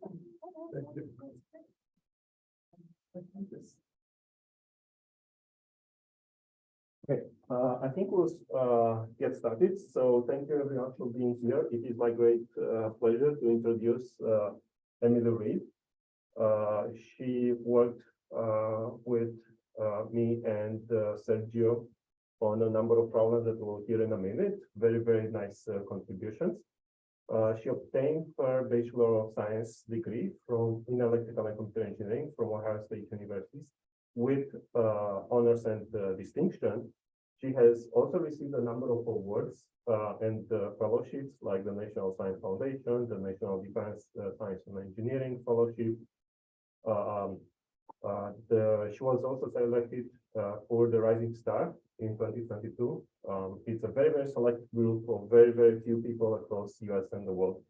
Thank you. Okay, I think we'll get started. So thank you everyone for being here. It is my great pleasure to introduce Emily Reed. She worked with me and Sergio on a number of problems that we'll hear in a minute. Very, very nice contributions. She obtained her Bachelor of Science degree in Electrical and Computer Engineering from Ohio State University with honors and distinction. She has also received a number of awards and fellowships like the National Science Foundation, the National Defense Science and Engineering Fellowship. She was also selected for the Rising Star in 2022. It's a very, very select group of very, very few people across US and the world.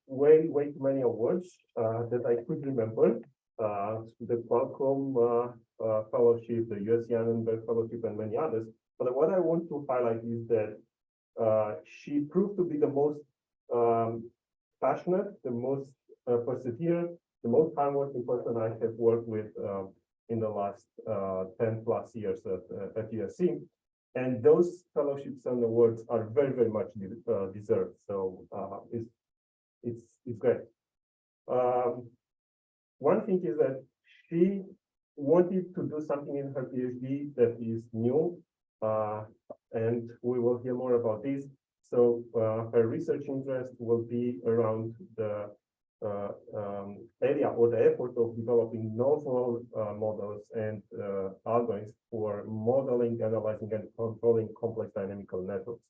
Way too many awards that I could remember. The Qualcomm Fellowship, the US Annenberg Fellowship, and many others. But what I want to highlight is that she proved to be the most passionate, the most perseverant, the most hardworking person I have worked with in the last 10 plus years at USC. And those fellowships and awards are very, very much deserved. So it's great. One thing is that she wanted to do something in her PhD that is new, and we will hear more about this. So her research interest will be around the area or the effort of developing novel models and algorithms for modeling, analyzing, and controlling complex dynamical networks.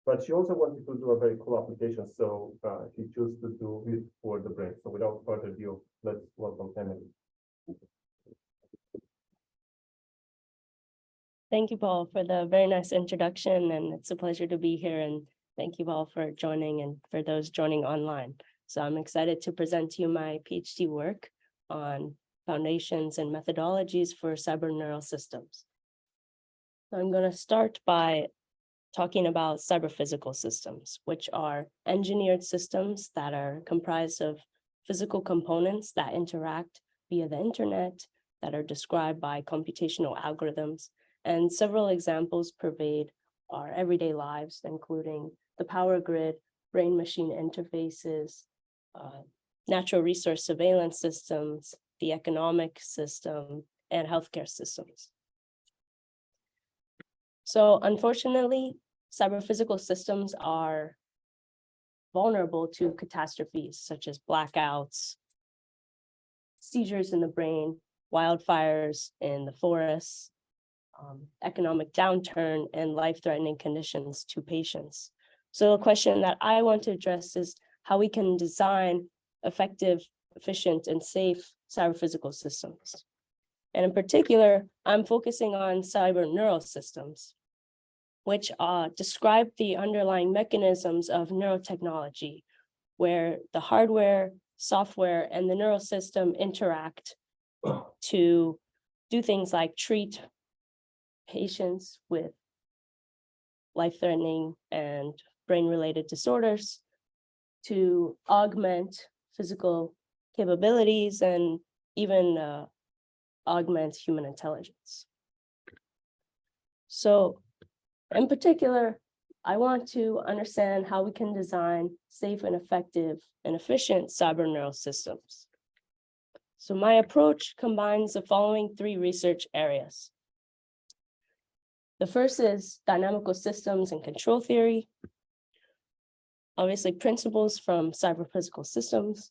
But she also wanted to do a very cool application, so she chose to do it for the brain. So without further ado, let's welcome Emily. Thank you, Paul, for the very nice introduction, and it's a pleasure to be here. And thank you all for joining and for those joining online. So I'm excited to present to you my PhD work on foundations and methodologies for cyberneural systems. So I'm going to start by talking about cyber-physical systems, which are engineered systems that are comprised of physical components that interact via the internet, that are described by computational algorithms. And several examples pervade our everyday lives, including the power grid, brain-machine interfaces, natural resource surveillance systems, the economic system, and healthcare systems. So unfortunately, cyber-physical systems are vulnerable to catastrophes such as blackouts, seizures in the brain, wildfires in the forests, economic downturn, and life-threatening conditions to patients. So a question that I want to address is how we can design effective, efficient, and safe cyber-physical systems. And in particular, I'm focusing on cyberneural systems, which describe the underlying mechanisms of neurotechnology, where the hardware, software, and the neural system interact to do things like treat patients with life-threatening and brain-related disorders, to augment physical capabilities, and even augment human intelligence. So in particular, I want to understand how we can design safe and effective and efficient cyberneural systems. So my approach combines the following three research areas. The first is dynamical systems and control theory, obviously principles from cyber-physical systems,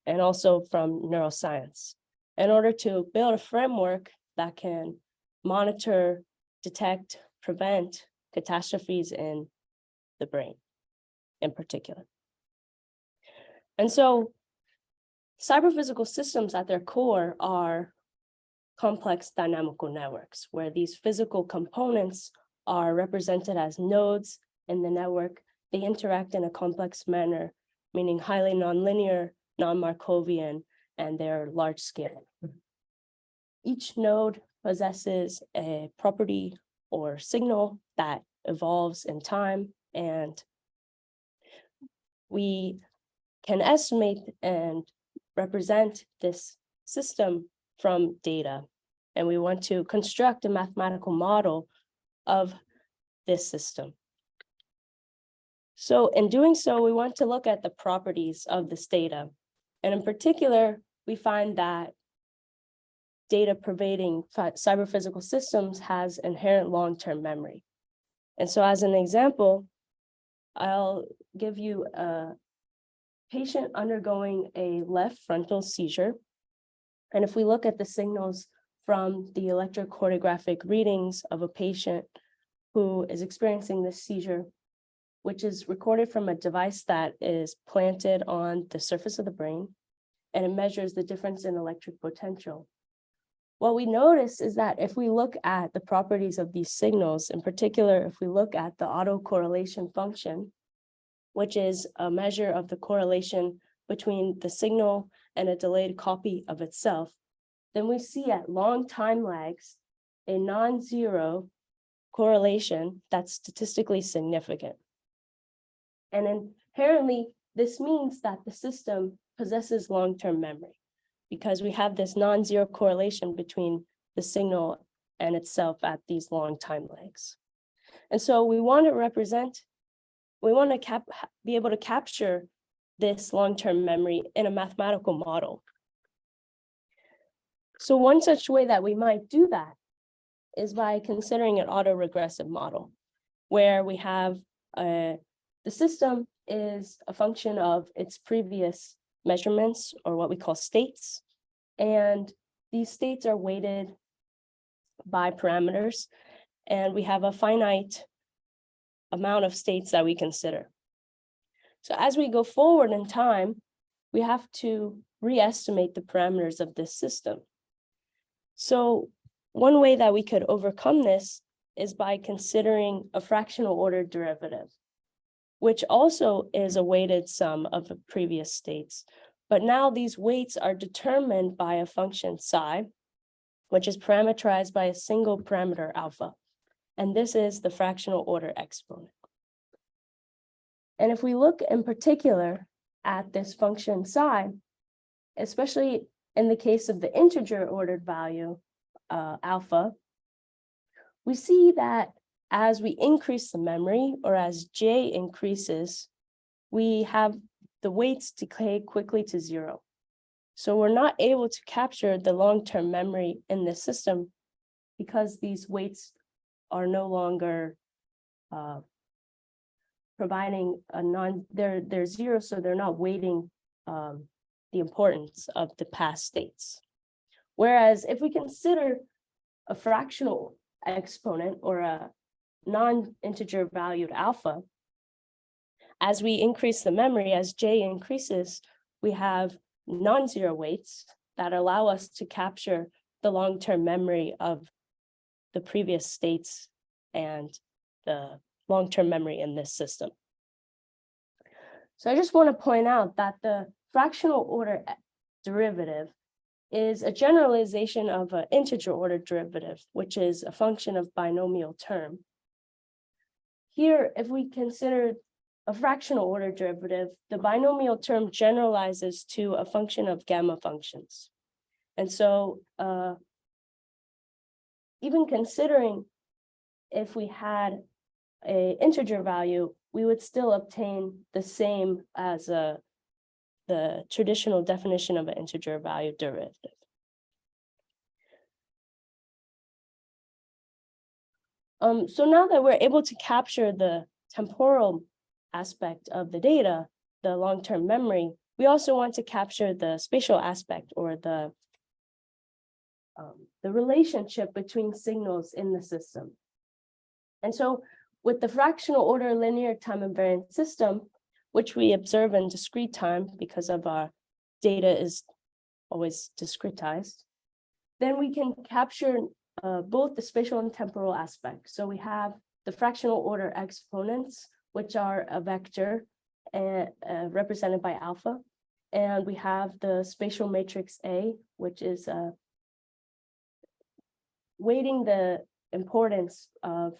and also from neuroscience, in order to build a framework that can monitor, detect, prevent catastrophes in the brain in particular. And so cyber-physical systems at their core are complex dynamical networks, where these physical components are represented as nodes in the network. They interact in a complex manner, meaning highly nonlinear, non-Markovian, and they're large scale. Each node possesses a property or signal that evolves in time, and we can estimate and represent this system from data. And we want to construct a mathematical model of this system. So in doing so, we want to look at the properties of this data. And in particular, we find that data pervading cyber-physical systems has inherent long-term memory. And so as an example, I'll give you a patient undergoing a left frontal seizure. And if we look at the signals from the electrocardiographic readings of a patient who is experiencing this seizure, which is recorded from a device that is planted on the surface of the brain, and it measures the difference in electric potential. What we notice is that if we look at the properties of these signals, in particular, if we look at the autocorrelation function, which is a measure of the correlation between the signal and a delayed copy of itself, then we see at long time lags a non-zero correlation that's statistically significant. And inherently, this means that the system possesses long-term memory because we have this non-zero correlation between the signal and itself at these long time lags. And so we want to be able to capture this long-term memory in a mathematical model. So one such way that we might do that is by considering an autoregressive model, where we have the system is a function of its previous measurements, or what we call states. And these states are weighted by parameters, and we have a finite amount of states that we consider. So as we go forward in time, we have to re-estimate the parameters of this system. So one way that we could overcome this is by considering a fractional order derivative, which also is a weighted sum of the previous states. But now these weights are determined by a function psi, which is parameterized by a single parameter alpha. And this is the fractional order exponent. And if we look in particular at this function psi, especially in the case of the integer ordered value, alpha, we see that as we increase the memory, or as j increases, we have the weights decay quickly to zero. So we're not able to capture the long-term memory in this system because these weights are no longer providing they're zero, so they're not weighting the importance of the past states. Whereas if we consider a fractional exponent or a non-integer valued alpha, as we increase the memory, as j increases, we have non-zero weights that allow us to capture the long-term memory of the previous states and the long-term memory in this system. So I just want to point out that the fractional order derivative is a generalization of an integer order derivative, which is a function of binomial term. Here, if we consider a fractional order derivative, the binomial term generalizes to a function of gamma functions. And so even considering if we had an integer value, we would still obtain the same as the traditional definition of an integer value derivative. So now that we're able to capture the temporal aspect of the data, the long-term memory, we also want to capture the spatial aspect, or the relationship between signals in the system. And so with the fractional order linear time invariant system, which we observe in discrete time because of our data is always discretized, then we can capture both the spatial and temporal aspect. So we have the fractional order exponents, which are a vector represented by alpha. And we have the spatial matrix A, which is weighting the importance of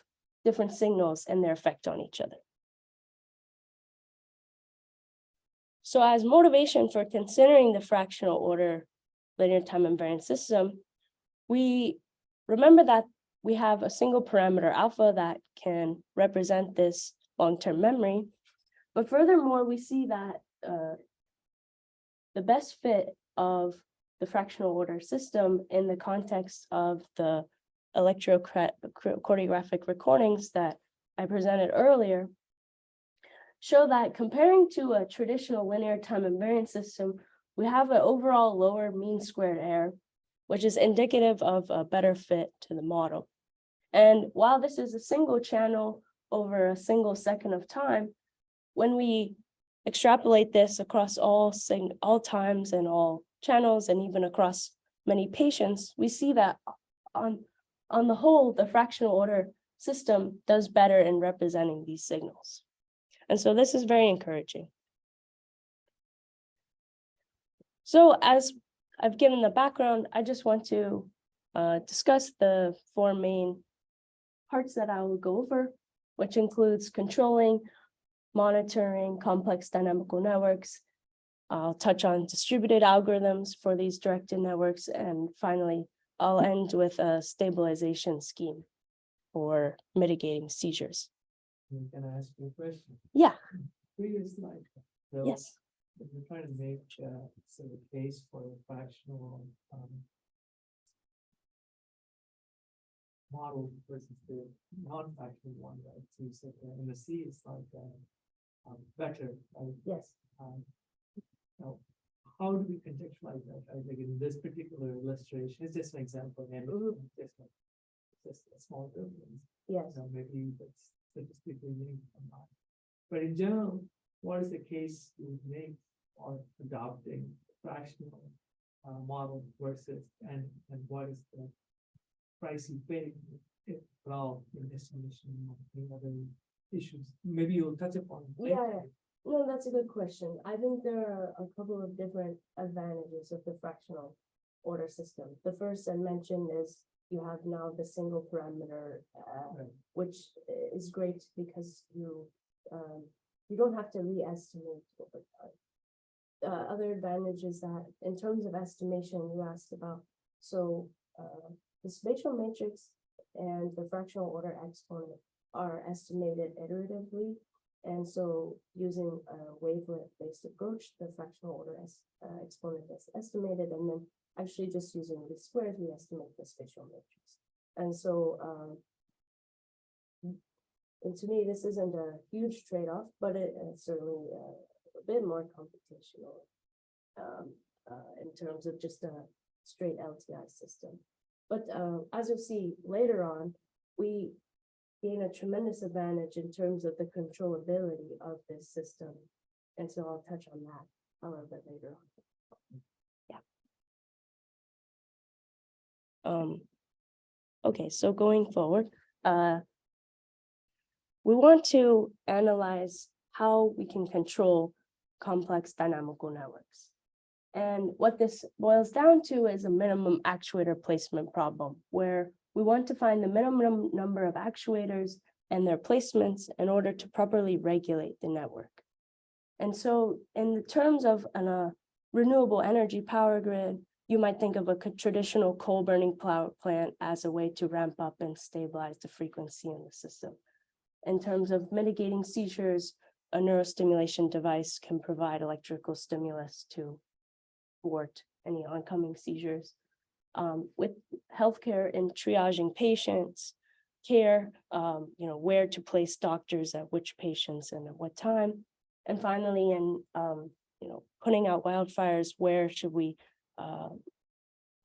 different signals and their effect on each other. So as motivation for considering the fractional order linear time invariant system, we remember that we have a single parameter alpha that can represent this long-term memory. But furthermore, we see that the best fit of the fractional order system in the context of the electrocardiographic recordings that I presented earlier show that comparing to a traditional linear time invariant system, we have an overall lower mean squared error, which is indicative of a better fit to the model. And while this is a single channel over a single second of time, when we extrapolate this across all times and all channels and even across many patients, we see that on the whole, the fractional order system does better in representing these signals. And so this is very encouraging. So as I've given the background, I just want to discuss the four main parts that I will go over, which includes controlling, monitoring complex dynamical networks. I'll touch on distributed algorithms for these directed networks. And finally, I'll end with a stabilization scheme for mitigating seizures. Can I ask you a question? Yeah. Previous slide. So Yes. if you're trying to make sort of a case for a fractional model versus the non-fractional one, right? So you said in the C is like better, right? Yes. Now, how do we contextualize that? Right? Like in this particular illustration, it's just an example, and just a small difference. Yes. Maybe that's statistically meaningful or not. But in general, what is the case you make for adopting fractional model versus and what is the price you pay, if at all, in estimation of any other issues? Maybe you'll touch upon. Yeah. No, that's a good question. I think there are a couple of different advantages of the fractional order system. The first I mentioned is you have now the single parameter, Right. which is great because you don't have to re-estimate over time. Other advantage is that in terms of estimation, you asked about, so the spatial matrix and the fractional order exponent are estimated iteratively. And so using a wavelet-based approach, the fractional order exponent is estimated, and then actually just using the squares, we estimate the spatial matrix. And so, and to me, this isn't a huge trade-off, but it's certainly a bit more computational in terms of just a straight LTI system. But as you'll see later on, we gain a tremendous advantage in terms of the controllability of this system. And so I'll touch on that a little bit later on. Yeah. Okay, so going forward, we want to analyze how we can control complex dynamical networks. And what this boils down to is a minimum actuator placement problem, where we want to find the minimum number of actuators and their placements in order to properly regulate the network. And so in the terms of a renewable energy power grid, you might think of a traditional coal burning power plant as a way to ramp up and stabilize the frequency in the system. In terms of mitigating seizures, a neurostimulation device can provide electrical stimulus to thwart any oncoming seizures. With healthcare in triaging patients, care, where to place doctors at which patients and at what time. And finally, in putting out wildfires, where should we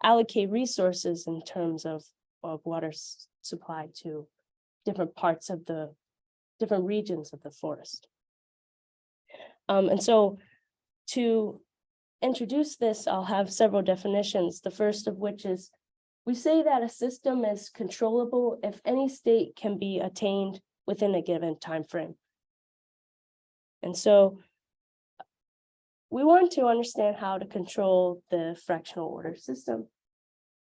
allocate resources in terms of water supply to different parts of the different regions of the forest. And so to introduce this, I'll have several definitions. The first of which is, we say that a system is controllable if any state can be attained within a given time frame. And so we want to understand how to control the fractional order system.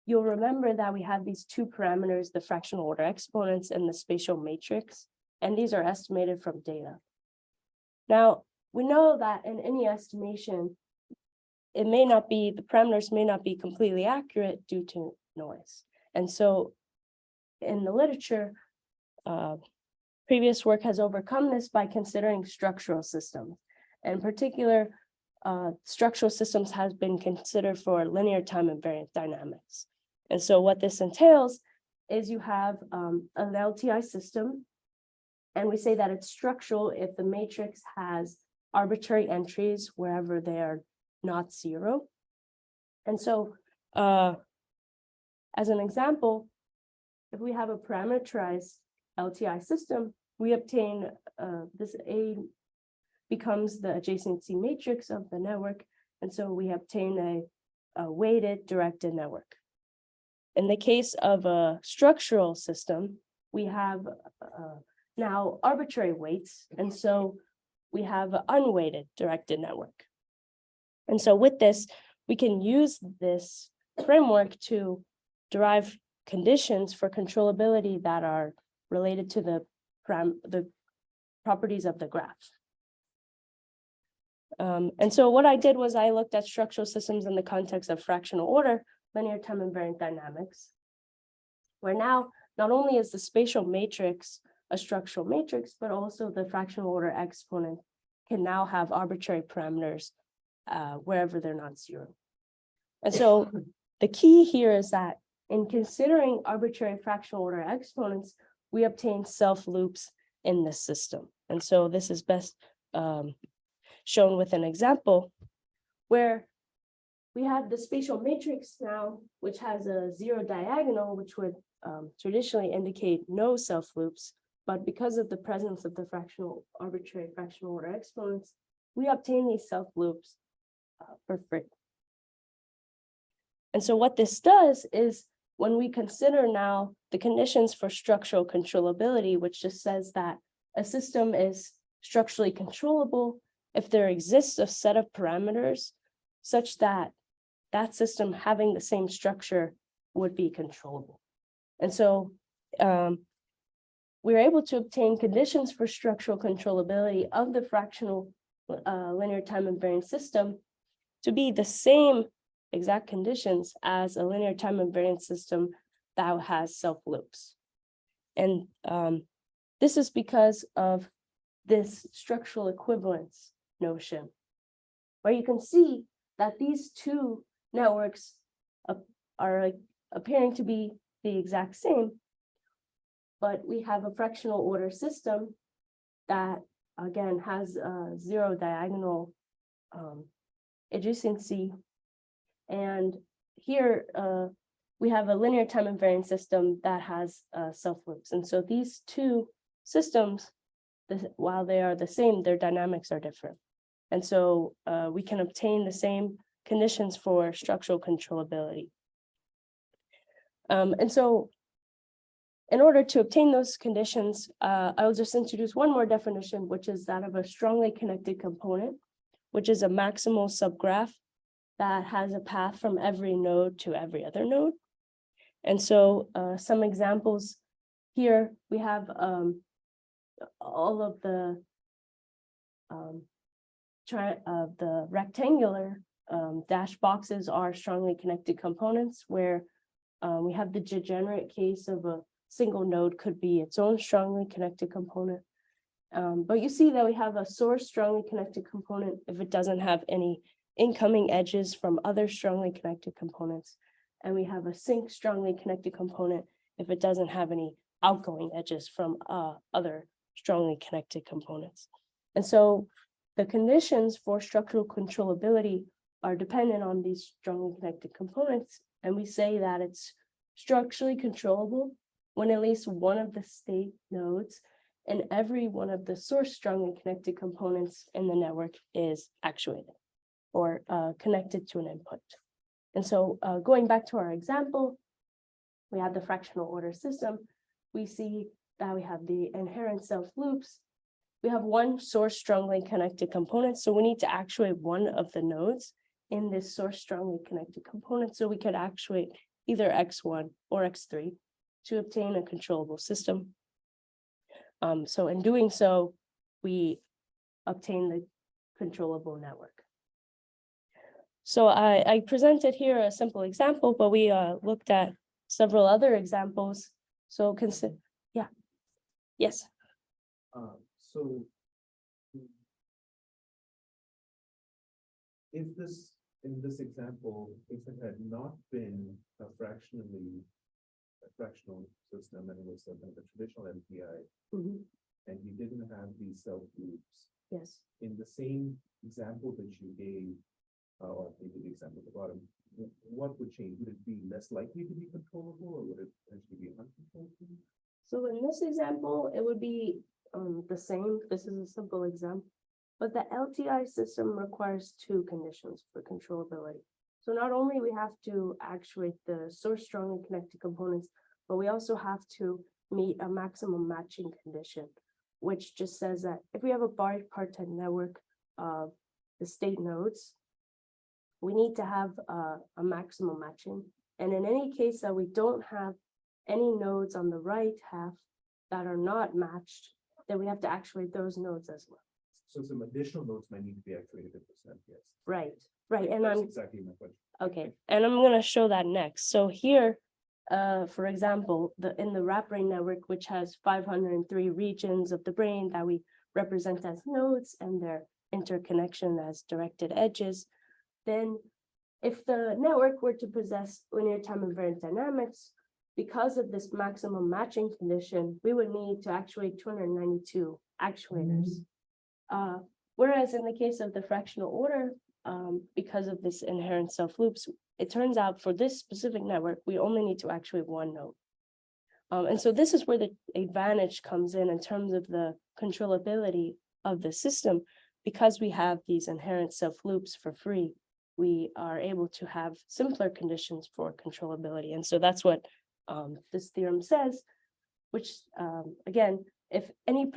You'll remember that we have these two parameters, the fractional order exponents and the spatial matrix, and these are estimated from data. Now, we know that in any estimation, it may not be, the parameters may not be completely accurate due to noise. And so in the literature, previous work has overcome this by considering structural systems. In particular, structural systems has been considered for linear time invariant dynamics. And so what this entails is you have an LTI system, and we say that it's structural if the matrix has arbitrary entries wherever they are not zero. And so as an example, if we have a parameterized LTI system, we obtain this A becomes the adjacency matrix of the network. And so we obtain a weighted directed network. In the case of a structural system, we have now arbitrary weights. And so we have an unweighted directed network. And so with this, we can use this framework to derive conditions for controllability that are related to the properties of the graph. And so what I did was I looked at structural systems in the context of fractional order, linear time invariant dynamics, where now not only is the spatial matrix a structural matrix, but also the fractional order exponent can now have arbitrary parameters wherever they're not zero. And so the key here is that in considering arbitrary fractional order exponents, we obtain self loops in this system. And so this is best shown with an example where we have the spatial matrix now, which has a zero diagonal, which would traditionally indicate no self loops. But because of the presence of the arbitrary fractional order exponents, we obtain these self loops for free. And so what this does is when we consider now the conditions for structural controllability, which just says that a system is structurally controllable if there exists a set of parameters such that that system having the same structure would be controllable. And so we're able to obtain conditions for structural controllability of the fractional linear time invariant system to be the same exact conditions as a linear time invariant system that has self loops. And this is because of this structural equivalence notion, where you can see that these two networks are appearing to be the exact same, but we have a fractional order system that again has a zero diagonal adjacency. And here we have a linear time invariant system that has self loops. And so these two systems, while they are the same, their dynamics are different. And so we can obtain the same conditions for structural controllability. And so in order to obtain those conditions, I'll just introduce one more definition, which is that of a strongly connected component, which is a maximal subgraph that has a path from every node to every other node. And so some examples here, we have all of the rectangular dash boxes are strongly connected components, where we have the degenerate case of a single node could be its own strongly connected component. But you see that we have a source strongly connected component if it doesn't have any incoming edges from other strongly connected components. And we have a sink strongly connected component if it doesn't have any outgoing edges from other strongly connected components. And so the conditions for structural controllability are dependent on these strongly connected components. And we say that it's structurally controllable when at least one of the state nodes and every one of the source strongly connected components in the network is actuated or connected to an input. And so going back to our example, we have the fractional order system. We see that we have the inherent self loops. We have one source strongly connected component. So we need to actuate one of the nodes in this source strongly connected component. So we could actuate either X1 or X3 to obtain a controllable system. So in doing so, we obtain controllable network. So I presented here a simple example, but we looked at several other examples. So consider, yeah, yes. So if this, in this example, if it had not been a fractional system and it was a traditional LTI, Mhm. and you didn't have these self loops, Yes. in the same example that you gave, or maybe the example at the bottom, what would change? Would it be less likely to be controllable, or would it actually be uncontrollable? So in this example, it would be the same. This is a simple example. But the LTI system requires two conditions for controllability. So not only we have to actuate the source strongly connected components, but we also have to meet a maximum matching condition, which just says that if we have a bipartite network of the state nodes, we need to have a maximum matching. And in any case that we don't have any nodes on the right half that are not matched, then we have to actuate those nodes as well. So some additional nodes might need to be activated at %, yes. Right, right. And That's I'm exactly my question. okay, and I'm gonna show that next. So here, for example, in the rat brain network, which has 503 regions of the brain that we represent as nodes and their interconnection as directed edges, then if the network were to possess linear time invariant dynamics, because of this maximum matching condition, we would need to actuate 292 actuators. Whereas in the case of the fractional order, because of this inherent self loops, it turns out for this specific network, we only need to actuate one node. And so this is where the advantage comes in terms of the controllability of the system. Because we have these inherent self loops for free, we are able to have simpler conditions for controllability. And so that's what this theorem says, which again, if any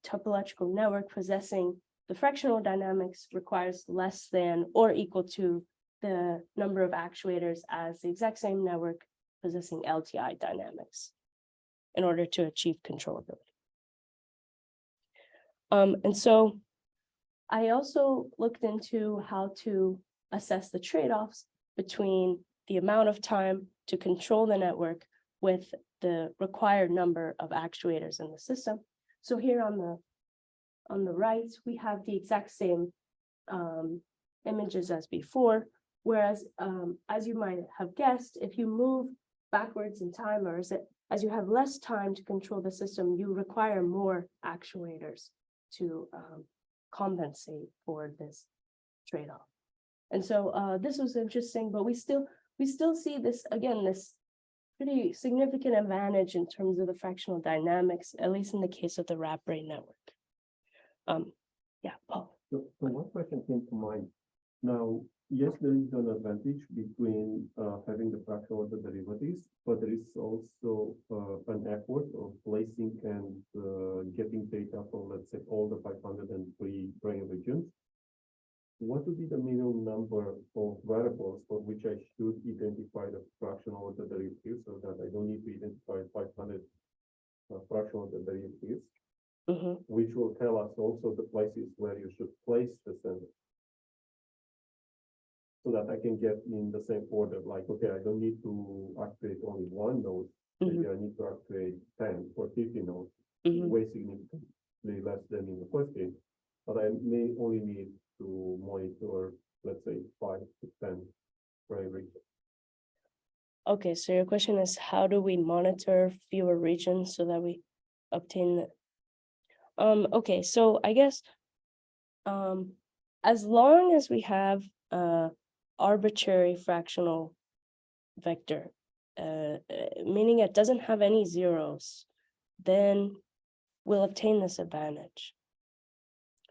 topological network possessing the fractional dynamics requires less than or equal to the number of actuators as the exact same network possessing LTI dynamics in order to achieve controllability. And so I also looked into how to assess the trade-offs between the amount of time to control the network with the required number of actuators in the system. So here on the right, we have the exact same images as before, whereas as you might have guessed, if you move backwards in time, or as you have less time to control the system, you require more actuators to compensate for this trade-off. And so this was interesting, but we still see this, again, this pretty significant advantage in terms of the fractional dynamics, at least in the case of the rat brain network. Yeah, Paul. So one question came to mind. Now, yes, there is an advantage between having the fractional order derivatives, but there is also an effort of placing and getting data from, let's say, all the 503 brain regions. What would be the minimum number of variables for which I should identify the fractional order derivative so that I don't need to identify 500 fractional order derivatives, which will tell us also the places where you should place the center, so that I can get in the same order. Like, okay, I don't need to activate only one node. Maybe I need to activate 10 or 50 nodes, way significantly less than in the first case. But I may only need to monitor, let's say, 5 to 10 brain regions. Okay, so your question is, how do we monitor fewer regions so that we obtain the okay, so I guess as long as we have arbitrary fractional vector, meaning it doesn't have any zeros, then we'll obtain this advantage.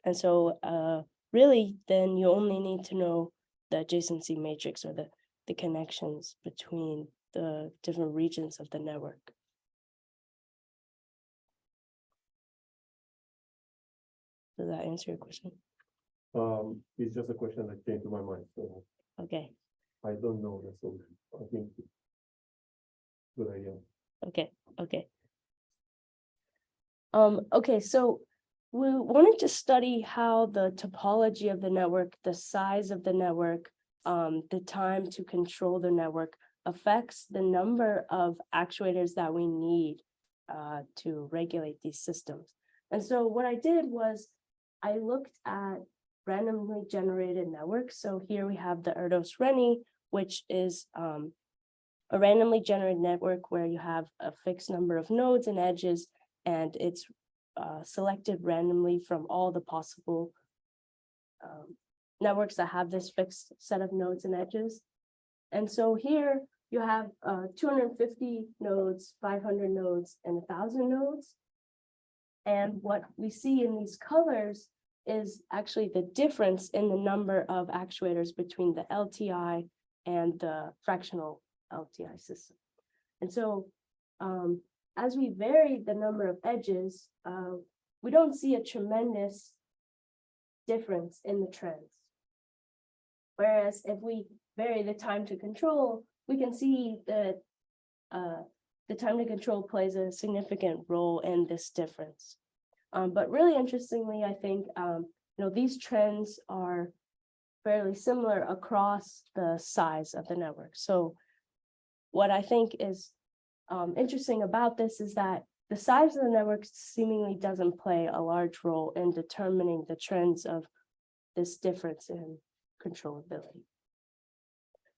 And so really, then you only need to know the adjacency matrix or the connections between the different regions of the network. Does that answer your question? It's just a question that came to my mind, so Okay, I don't know the solution. I think good idea. okay. Okay, so we wanted to study how the topology of the network, the size of the network, the time to control the network affects the number of actuators that we need to regulate these systems. And so what I did was I looked at randomly generated networks. So here we have the Erdos-Renyi, which is a randomly generated network where you have a fixed number of nodes and edges, and it's selected randomly from all the possible networks that have this fixed set of nodes and edges. And so here you have 250 nodes, 500 nodes, and 1,000 nodes. And what we see in these colors is actually the difference in the number of actuators between the LTI and the fractional LTI system. And so as we vary the number of edges, we don't see a tremendous difference in the trends. Whereas if we vary the time to control, we can see that the time to control plays a significant role in this difference. But really interestingly, I think these trends are fairly similar across the size of the network. So what I think is interesting about this is that the size of the network seemingly doesn't play a large role in determining the trends of this difference in controllability.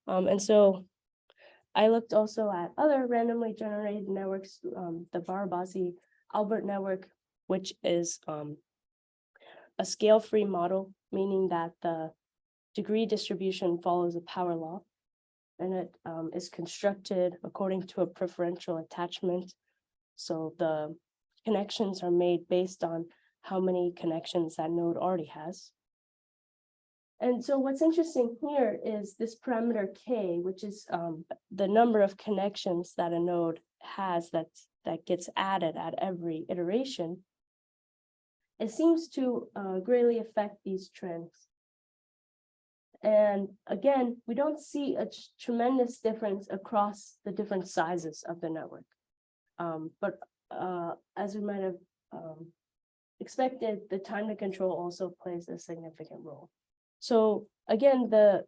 And so I looked also at other randomly generated networks, the Barabasi-Albert network, which is a scale-free model, meaning that the degree distribution follows a power law, and it is constructed according to a preferential attachment. So the connections are made based on how many connections that node already has. And so what's interesting here is this parameter K, which is the number of connections that a node has that gets added at every iteration. It seems to greatly affect these trends. And again, we don't see a tremendous difference across the different sizes of the network. But as we might have expected, the time to control also plays a significant role. So again, the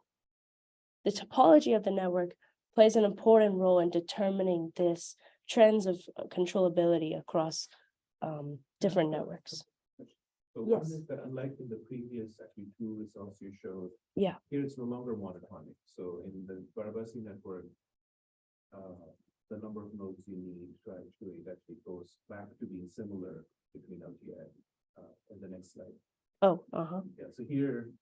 topology of the network plays an important role in determining this trends of controllability across different networks. So Yes. one is that unlike in the previous actually two results you showed, Yeah. here it's no longer monotonic. So in the Barabasi network, the number of nodes you need to actually goes back to being similar between LTI. In the next slide. Oh, Yeah, so here,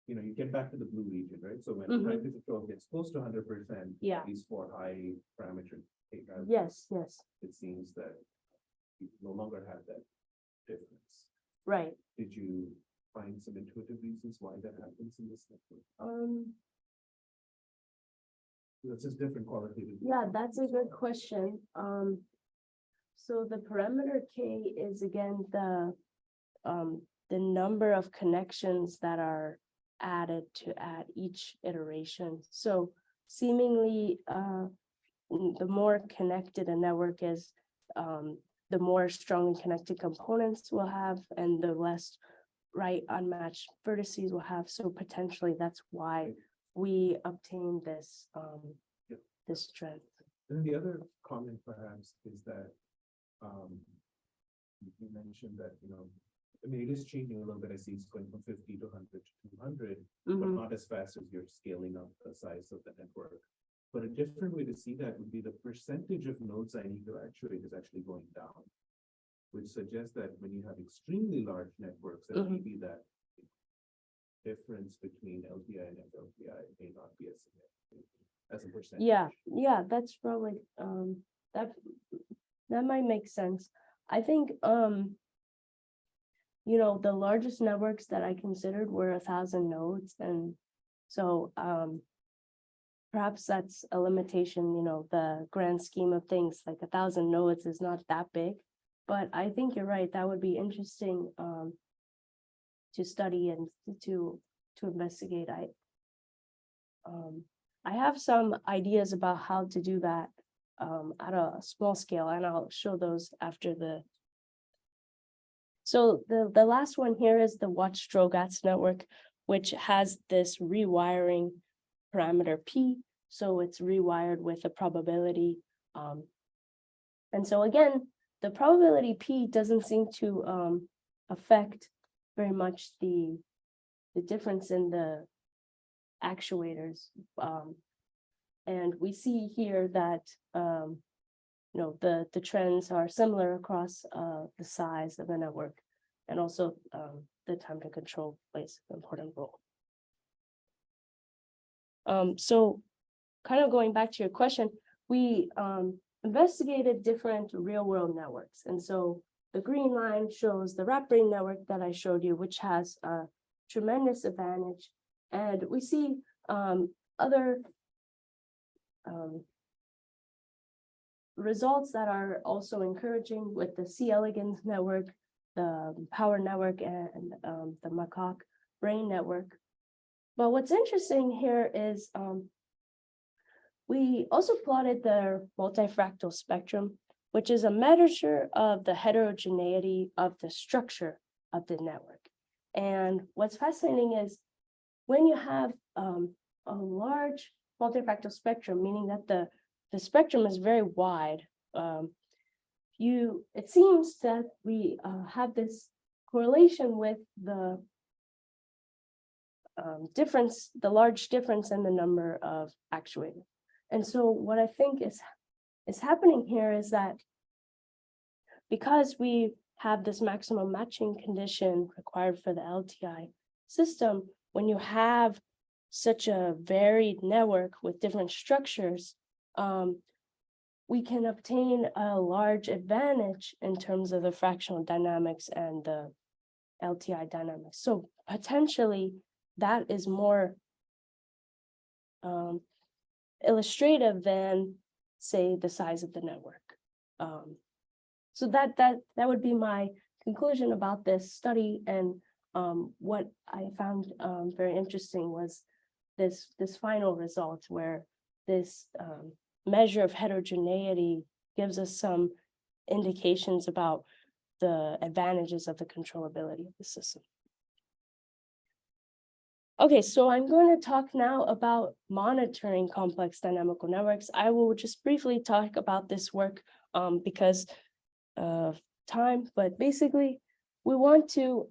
you get back to the blue region, right? So when time to control gets close to 100%, Yeah. at least for high parameter data, yes, it seems that you no longer have that difference. right. Did you find some intuitive reasons why that happens in this network? That's just different qualitative. Yeah, that's a good question. So the parameter K is again the number of connections that are added at each iteration. So seemingly, the more connected a network is, the more strongly connected components we'll have, and the less unmatched vertices we'll have. So potentially that's why we obtain this this trend. And the other comment perhaps is that you mentioned that, it is changing a little bit. I see it's going from 50 to 100 to 200, but not as fast as you're scaling up the size of the network. But a different way to see that would be the percentage of nodes I need to actuate is actually going down, which suggests that when you have extremely large networks, that maybe that difference between LTI and FLTI may not be as significant as a percentage. Yeah, that's probably that might make sense. I think the largest networks that I considered were 1,000 nodes, and so perhaps that's a limitation. The grand scheme of things, like 1,000 nodes is not that big, but I think you're right. That would be interesting to study and to investigate. I have some ideas about how to do that at a small scale, and I'll show those after So the last one here is the Watt-Strogatz network, which has this rewiring parameter P. So it's rewired with a probability. And so again, the probability P doesn't seem to affect very much the difference in the actuators. And we see here that the trends are similar across the size of the network, and also the time to control plays an important role. So kind of going back to your question, we investigated different real world networks. And so the green line shows the rat brain network that I showed you, which has a tremendous advantage. And we see other results that are also encouraging with the C. elegans network, the power network, and the macaque brain network. But what's interesting here is we also plotted the multifractal spectrum, which is a measure of the heterogeneity of the structure of the network. And what's fascinating is when you have a large multifractal spectrum, meaning that the spectrum is very wide, it seems that we have this correlation with the large difference in the number of actuators. And so what I think is happening here is that because we have this maximum matching condition required for the LTI system, when you have such a varied network with different structures, we can obtain a large advantage in terms of the fractional dynamics and the LTI dynamics. So potentially that is more illustrative than, say, the size of the network. So that would be my conclusion about this study. And what I found very interesting was this final result, where this measure of heterogeneity gives us some indications about the advantages of the controllability of the system. Okay, so I'm going to talk now about monitoring complex dynamical networks. I will just briefly talk about this work because of time, but basically we want to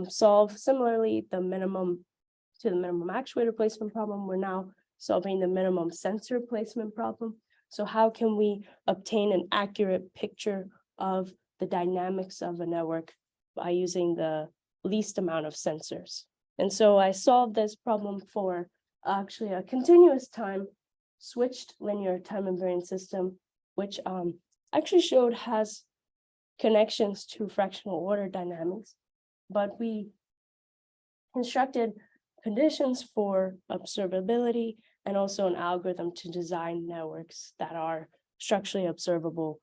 solve similarly the minimum actuator placement problem. We're now solving the minimum sensor placement problem. So how can we obtain an accurate picture of the dynamics of a network by using the least amount of sensors? And so I solved this problem for actually a continuous time switched linear time invariant system, which actually showed has connections to fractional order dynamics, but we constructed conditions for observability and also an algorithm to design networks that are structurally observable,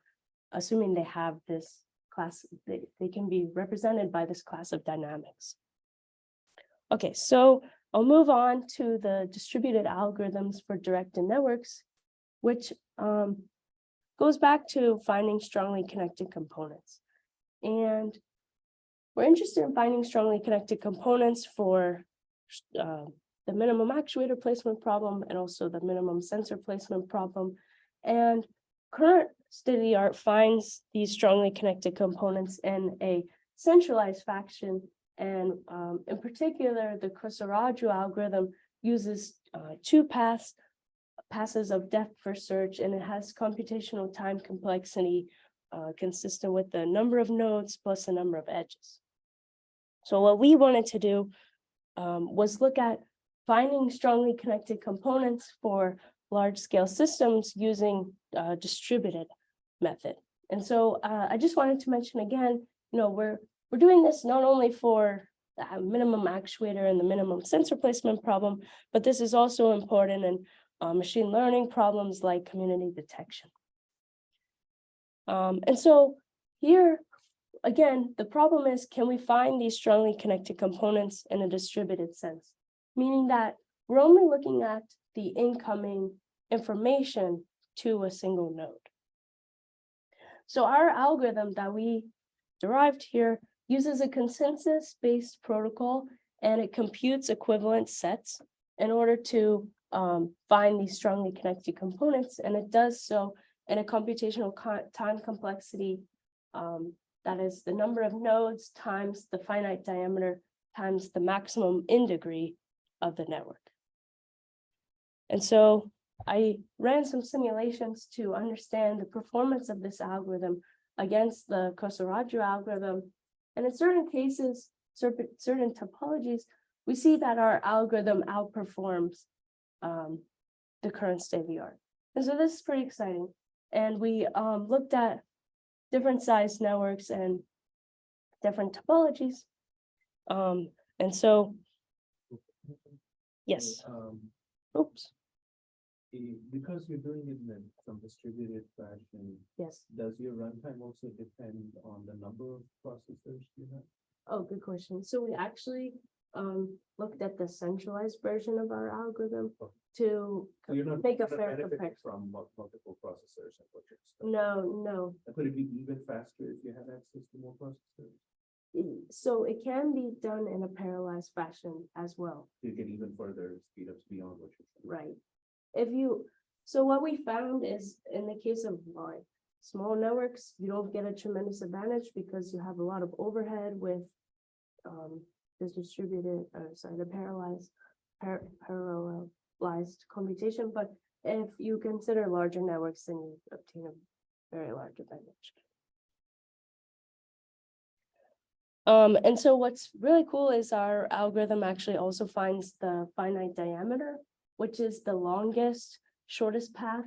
assuming they have this class, they can be represented by this class of dynamics. Okay, so I'll move on to the distributed algorithms for directed networks, which goes back to finding strongly connected components. And we're interested in finding strongly connected components for the minimum actuator placement problem and also the minimum sensor placement problem. And current state-of-the-art finds these strongly connected components in a centralized fashion. And in particular, the Kusaraju algorithm uses two passes of depth first search, and it has computational time complexity consistent with the number of nodes plus the number of edges. So what we wanted to do was look at finding strongly connected components for large-scale systems using a distributed method. And so I just wanted to mention again, we're doing this not only for the minimum actuator and the minimum sensor placement problem, but this is also important in machine learning problems like community detection. And so here, again, the problem is, can we find these strongly connected components in a distributed sense? Meaning that we're only looking at the incoming information to a single node. So our algorithm that we derived here uses a consensus-based protocol and it computes equivalent sets in order to find these strongly connected components, and it does so in a computational time complexity that is the number of nodes times the finite diameter times the maximum in degree of the network. And so I ran some simulations to understand the performance of this algorithm against the Kosoradju algorithm. And in certain cases, certain topologies, we see that our algorithm outperforms the current state of the art. And so this is pretty exciting. And we looked at different size networks and different topologies. And so, yes, oops, Because you're doing it in some distributed fashion, yes. does your runtime also depend on the number of processors you have? Oh, good question. So we actually looked at the centralized version of our algorithm to So you're not make a you're not fair benefiting comparison. from multiple processors and what you're No. Could it be even faster if you had access to more processors? So it can be done in a parallelized fashion as well, You get even further speed ups beyond what you're trying. right? So what we found is in the case of like small networks, you don't get a tremendous advantage because you have a lot of overhead with this distributed, the parallelized computation. But if you consider larger networks, then you obtain a very large advantage. And so what's really cool is our algorithm actually also finds the finite diameter, which is the longest, shortest path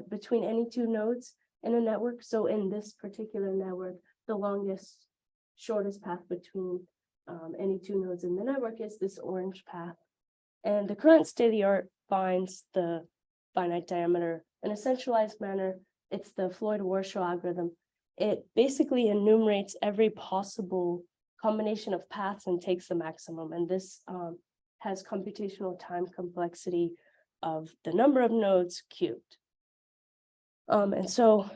between any two nodes in a network. So in this particular network, the longest, shortest path between any two nodes in the network is this orange path. And the current state of the art finds the finite diameter in a centralized manner. It's the Floyd-Warshall algorithm. It basically enumerates every possible combination of paths and takes the maximum. And this has computational time complexity of the number of nodes cubed. And so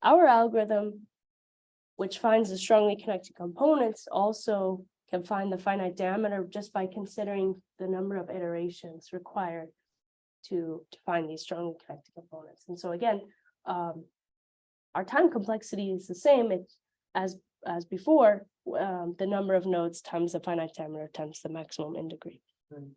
our algorithm, which finds the strongly connected components, also can find the finite diameter just by considering the number of iterations required to find these strongly connected components. And so again, our time complexity is the same as before, the number of nodes times the finite diameter times the maximum in degree. And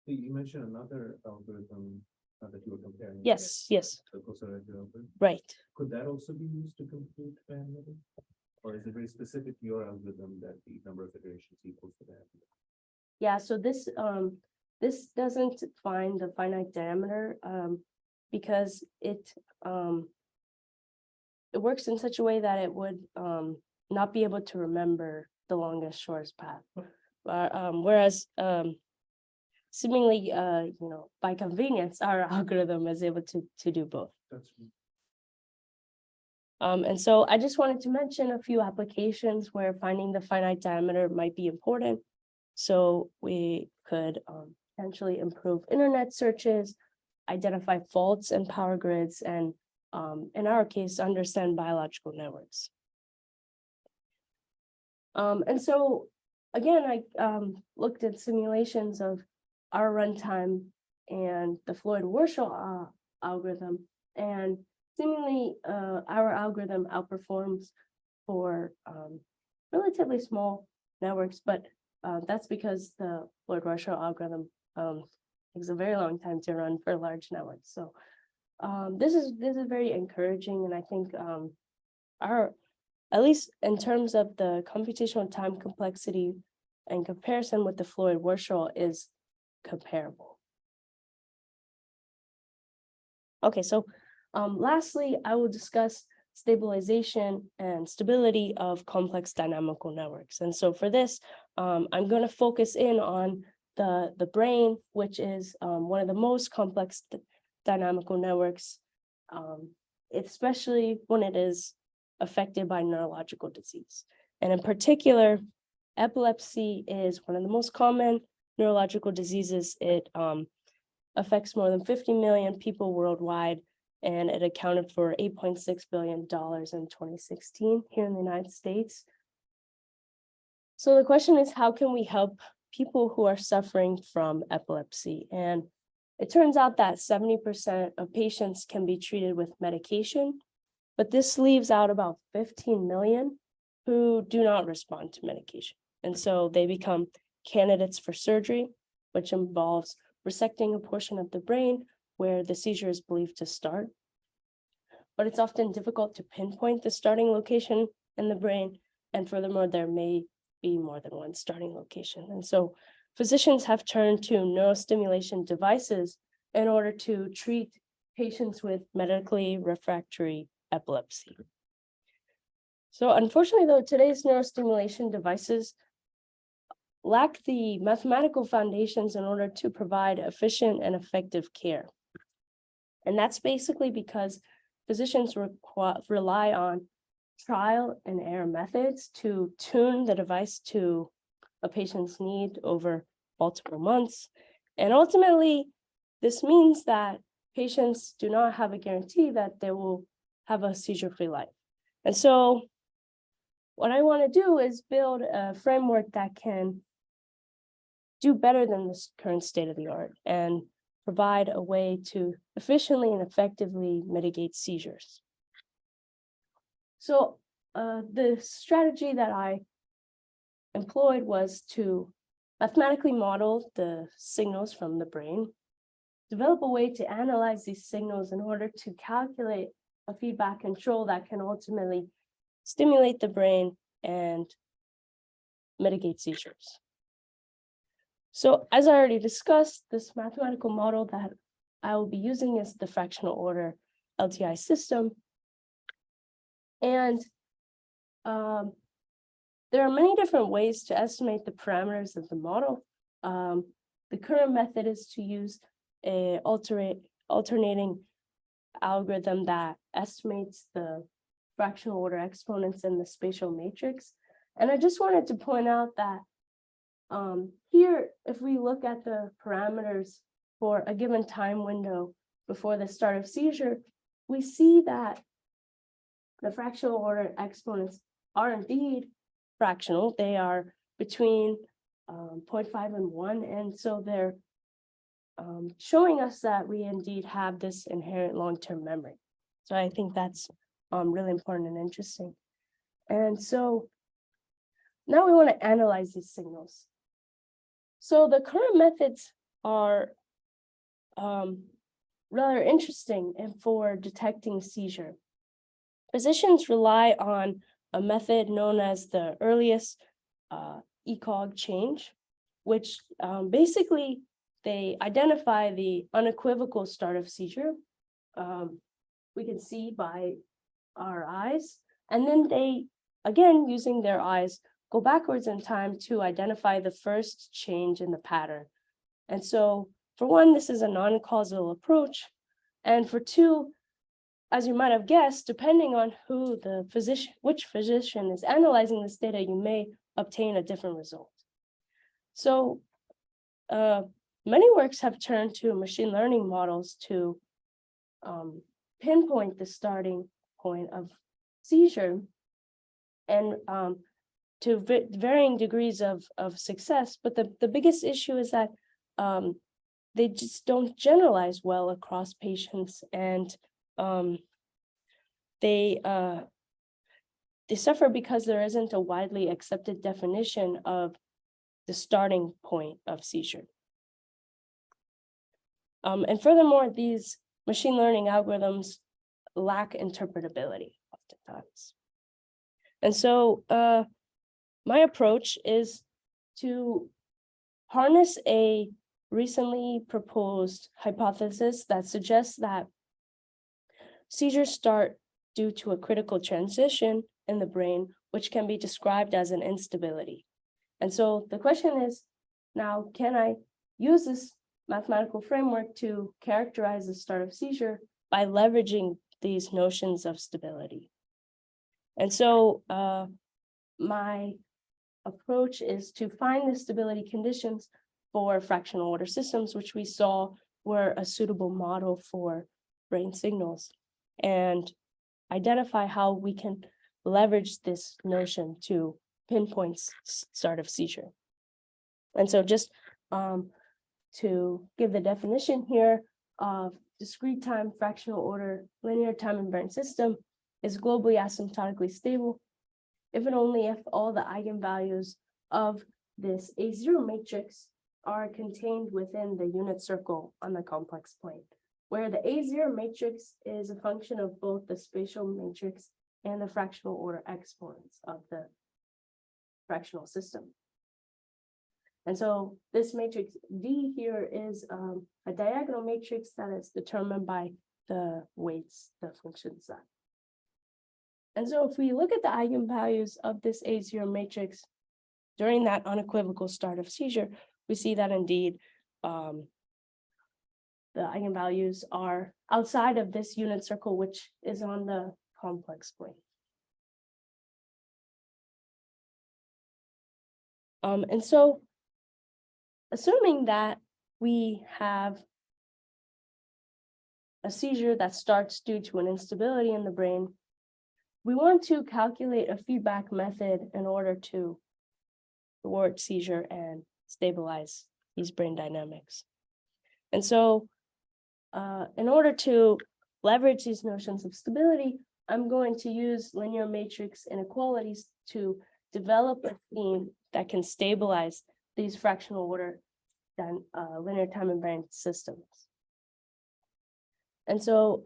you mentioned another algorithm that you were comparing. Yes, yes, The Kosoradju algorithm. right. Could that also be used to compute bandwidth? Or is it very specific to your algorithm that the number of iterations equals to that? Yeah, so this doesn't find the finite diameter because it works in such a way that it would not be able to remember the longest, shortest path. Whereas seemingly, by convenience, our algorithm is able to do both. That's And so I just wanted to mention a few applications where finding the finite diameter might be important. So we could potentially improve internet searches, identify faults in power grids, and in our case, understand biological networks. And so again, I looked at simulations of our runtime and the Floyd-Warshall algorithm, and seemingly our algorithm outperforms for relatively small networks, but that's because the Floyd-Warshall algorithm takes a very long time to run for large networks. So this is very encouraging, and I think at least in terms of the computational time complexity in comparison with the Floyd-Warshall is comparable. Okay, so lastly, I will discuss stabilization and stability of complex dynamical networks. And so for this, I'm going to focus in on the brain, which is one of the most complex dynamical networks, especially when it is affected by neurological disease. And in particular, epilepsy is one of the most common neurological diseases. It affects more than 50 million people worldwide, and it accounted for $8.6 billion in 2016 here in the United States. So the question is, how can we help people who are suffering from epilepsy? And it turns out that 70% of patients can be treated with medication, but this leaves out about 15 million who do not respond to medication. And so they become candidates for surgery, which involves resecting a portion of the brain where the seizure is believed to start. But it's often difficult to pinpoint the starting location in the brain. And furthermore, there may be more than one starting location. And so physicians have turned to neurostimulation devices in order to treat patients with medically refractory epilepsy. So unfortunately, though, today's neurostimulation devices lack the mathematical foundations in order to provide efficient and effective care. And that's basically because physicians rely on trial and error methods to tune the device to a patient's need over multiple months. And ultimately, this means that patients do not have a guarantee that they will have a seizure-free life. And so what I want to do is build a framework that can do better than this current state of the art and provide a way to efficiently and effectively mitigate seizures. So the strategy that I employed was to mathematically model the signals from the brain, develop a way to analyze these signals in order to calculate a feedback control that can ultimately stimulate the brain and mitigate seizures. So as I already discussed, this mathematical model that I will be using is the fractional order LTI system. And there are many different ways to estimate the parameters of the model. The current method is to use a alternating algorithm that estimates the fractional order exponents in the spatial matrix. And I just wanted to point out that here, if we look at the parameters for a given time window before the start of seizure, we see that the fractional order exponents are indeed fractional. They are between 0.5 and 1. And so they're showing us that we indeed have this inherent long-term memory. So I think that's really important and interesting. And so now we want to analyze these signals. So the current methods are rather interesting and for detecting seizure. Physicians rely on a method known as the earliest ECOG change, which basically they identify the unequivocal start of seizure. We can see by our eyes, and then they, again, using their eyes, go backwards in time to identify the first change in the pattern. And so for one, this is a non-causal approach. And for two, as you might have guessed, depending on who the physician, which physician is analyzing this data, you may obtain a different result. So many works have turned to machine learning models to pinpoint the starting point of seizure, and to varying degrees of success. But the biggest issue is that they just don't generalize well across patients, and they suffer because there isn't a widely accepted definition of the starting point of seizure. And furthermore, these machine learning algorithms lack interpretability oftentimes. And so my approach is to harness a recently proposed hypothesis that suggests that seizures start due to a critical transition in the brain, which can be described as an instability. And so the question is, now, can I use this mathematical framework to characterize the start of seizure by leveraging these notions of stability? And so my approach is to find the stability conditions for fractional order systems, which we saw were a suitable model for brain signals, and identify how we can leverage this notion to pinpoints start of seizure. And so just to give the definition here of discrete time fractional order linear time invariant system is globally asymptotically stable if and only if all the eigenvalues of this A0 matrix are contained within the unit circle on the complex plane, where the A0 matrix is a function of both the spatial matrix and the fractional order exponents of the fractional system. And so this matrix V here is a diagonal matrix that is determined by the weights, the functions that. And so if we look at the eigenvalues of this A0 matrix during that unequivocal start of seizure, we see that indeed the eigenvalues are outside of this unit circle, which is on the complex plane. And so assuming that we have a seizure that starts due to an instability in the brain, we want to calculate a feedback method in order to thwart seizure and stabilize these brain dynamics. And so in order to leverage these notions of stability, I'm going to use linear matrix inequalities to develop a theme that can stabilize these fractional order linear time invariant systems. And so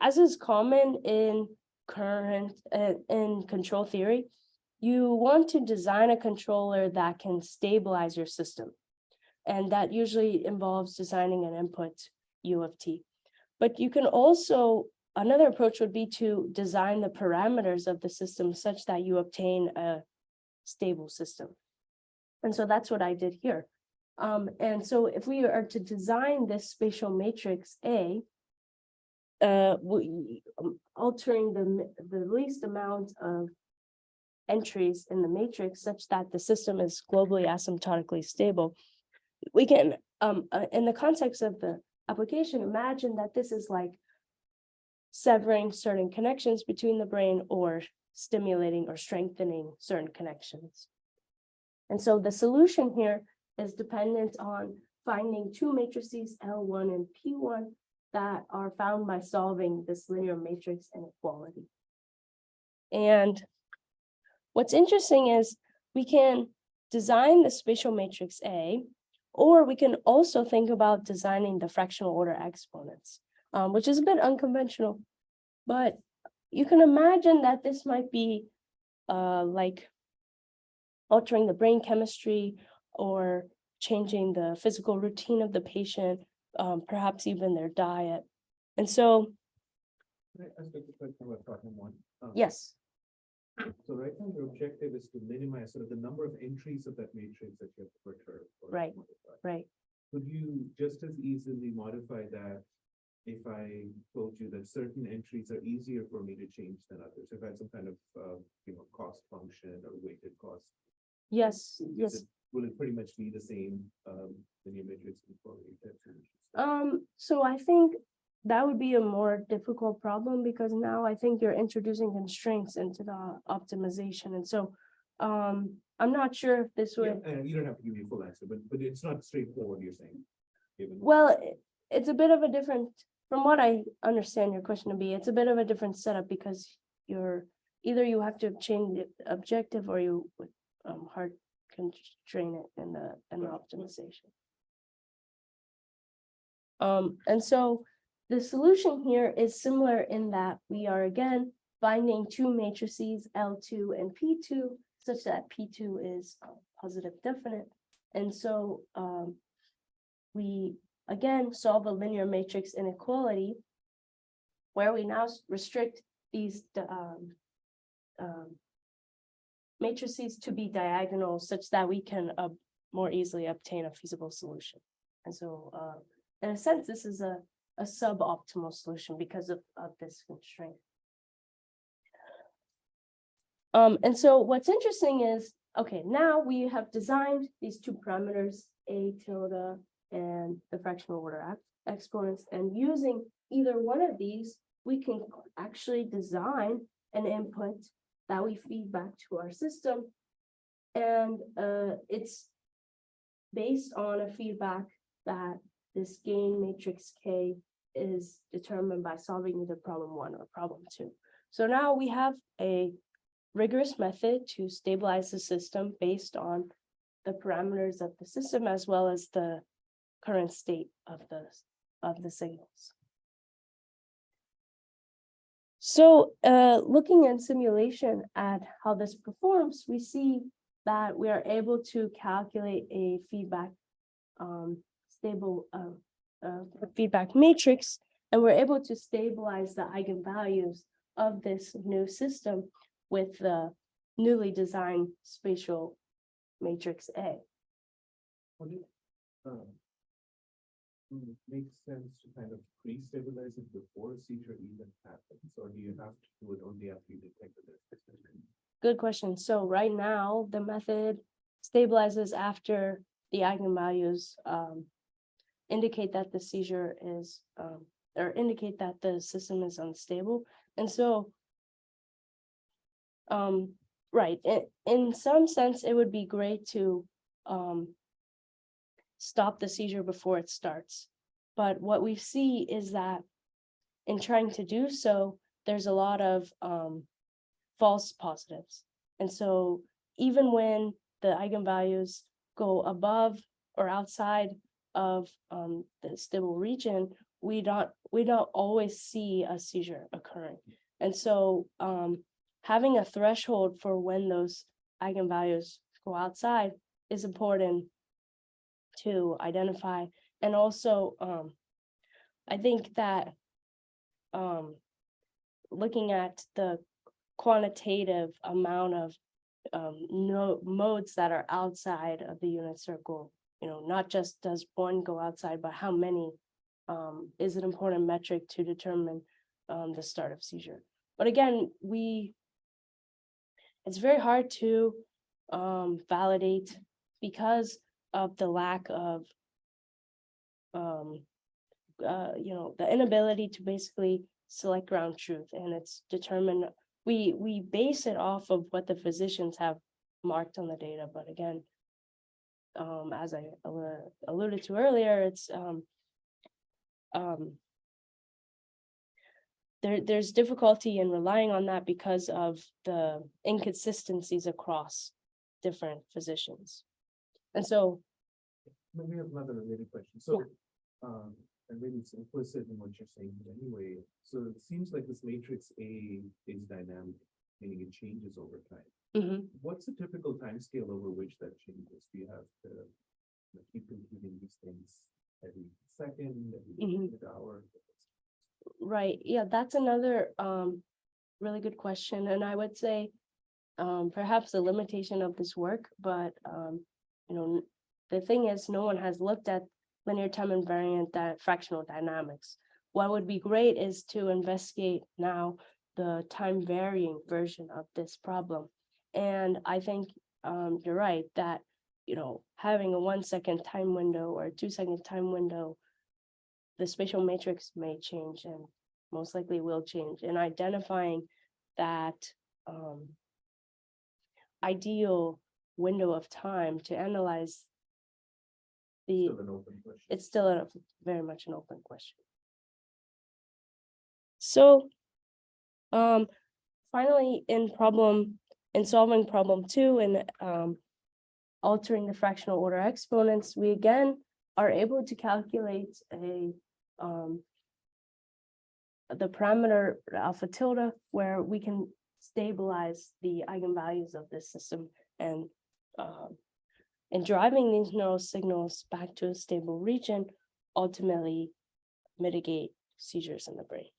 as is common in control theory, you want to design a controller that can stabilize your system. And that usually involves designing an input U of t. But you can also, another approach would be to design the parameters of the system such that you obtain a stable system. And so that's what I did here. And so if we are to design this spatial matrix A, altering the least amount of entries in the matrix such that the system is globally asymptotically stable, we can, in the context of the application, imagine that this is like severing certain connections between the brain or stimulating or strengthening certain connections. And so the solution here is dependent on finding two matrices L1 and P1 that are found by solving this linear matrix inequality. And what's interesting is we can design the spatial matrix A, or we can also think about designing the fractional order exponents, which is a bit unconventional, but you can imagine that this might be like altering the brain chemistry or changing the physical routine of the patient, perhaps even their diet. And so, Can I ask a question about problem one? yes. So right now your objective is to minimize sort of the number of entries of that matrix that you have to perturb. Or Right. modify. Right. Could you just as easily modify that if I told you that certain entries are easier for me to change than others? If I had some kind of cost function or weighted cost. Yes. Yes. Will it pretty much be the same linear matrix inequality type solution? So I think that would be a more difficult problem because now I think you're introducing constraints into the optimization. And so I'm not sure if this would. Yeah, and you don't have to give me a full answer, but it's not straightforward, you're saying. Well, it's a bit of a different, from what I understand your question to be, it's a bit of a different setup because you're either you have to change the objective or you would hard constrain it in the optimization. And so the solution here is similar in that we are again finding two matrices L2 and P2 such that P2 is positive definite. And so we again solve a linear matrix inequality where we now restrict these matrices to be diagonal such that we can more easily obtain a feasible solution. And so in a sense, this is a suboptimal solution because of this constraint. And so what's interesting is, okay, now we have designed these two parameters, A tilde and the fractional order exponents, and using either one of these, we can actually design an input that we feed back to our system. And it's based on a feedback that this gain matrix K is determined by solving either problem 1 or problem 2. So now we have a rigorous method to stabilize the system based on the parameters of the system as well as the current state of the signals. So looking in simulation at how this performs, we see that we are able to calculate a feedback stable feedback matrix, and we're able to stabilize the eigenvalues of this new system with the newly designed spatial matrix A. Would it make sense to kind of pre-stabilize it before a seizure even happens, or do you have to do it only after you detect that there's suspicion? Good question. So right now, the method stabilizes after the eigenvalues indicate that the seizure is, or indicate that the system is unstable. And so, right, in some sense, it would be great to stop the seizure before it starts. But what we see is that in trying to do so, there's a lot of false positives. And so even when the eigenvalues go above or outside of the stable region, we don't always see a seizure occurring. And so having a threshold for when those eigenvalues go outside is important to identify. And also, I think that looking at the quantitative amount of modes that are outside of the unit circle, not just does one go outside, but how many is an important metric to determine the start of seizure. But again, it's very hard to validate because of the lack of the inability to basically select ground truth, and it's determined. We base it off of what the physicians have marked on the data, but again, as I alluded to earlier, it's there's difficulty in relying on that because of the inconsistencies across different physicians. And so We have another related question. So, and maybe it's implicit in what you're saying anyway. So it seems like this matrix A is dynamic, meaning it changes over time. What's the typical time scale over which that changes? Do you have to keep computing these things every second, every hour? Right, yeah, that's another really good question, and I would say perhaps the limitation of this work, but the thing is, no one has looked at linear time invariant fractional dynamics. What would be great is to investigate now the time varying version of this problem. And I think you're right that, having a 1 second time window or a 2 second time window, the spatial matrix may change and most likely will change. And identifying that ideal window of time to analyze Still an open question. it's still very much an open question. So finally, in solving problem 2 and altering the fractional order exponents, we again are able to calculate the parameter alpha tilde, where we can stabilize the eigenvalues of this system and driving these neural signals back to a stable region, ultimately mitigate seizures in the brain.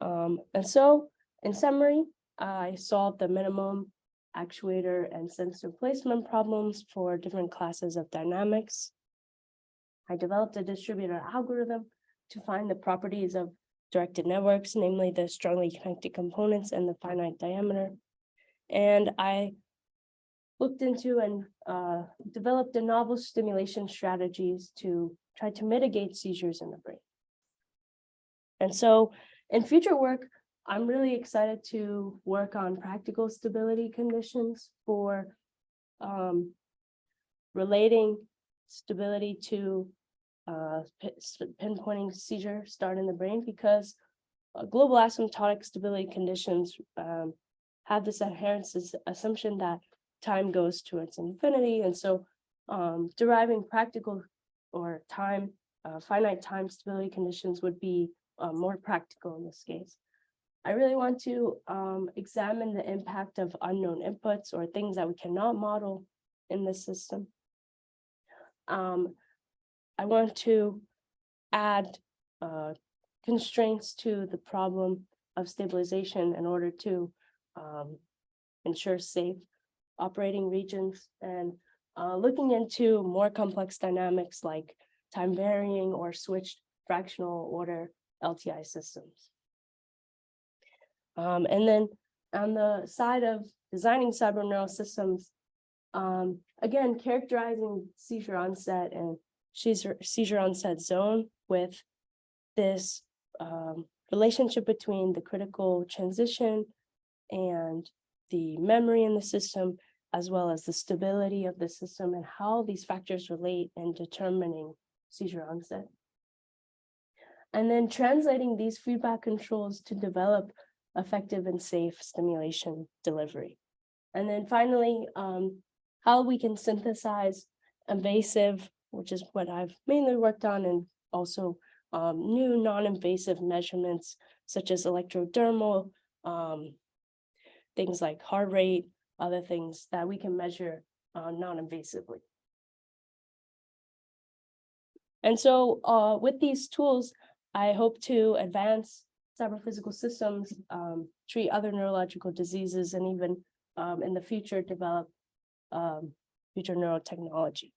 And so, in summary, I solved the minimum actuator and sensor placement problems for different classes of dynamics. I developed a distributed algorithm to find the properties of directed networks, namely the strongly connected components and the finite diameter. And I looked into and developed the novel stimulation strategies to try to mitigate seizures in the brain. And so in future work, I'm really excited to work on practical stability conditions for relating stability to pinpointing seizure start in the brain, because global asymptotic stability conditions have this inherent assumption that time goes towards infinity. And so deriving practical or finite time stability conditions would be more practical in this case. I really want to examine the impact of unknown inputs or things that we cannot model in the system. I want to add constraints to the problem of stabilization in order to ensure safe operating regions, and looking into more complex dynamics like time varying or switched fractional order LTI systems. And then on the side of designing cyberneural systems, again, characterizing seizure onset and seizure onset zone with this relationship between the critical transition and the memory in the system, as well as the stability of the system and how these factors relate in determining seizure onset. And then translating these feedback controls to develop effective and safe stimulation delivery. And then finally, how we can synthesize invasive, which is what I've mainly worked on, and also new non-invasive measurements such as electrodermal, things like heart rate, other things that we can measure non-invasively. And so with these tools, I hope to advance cyber-physical systems, treat other neurological diseases, and even in the future develop future neurotechnology.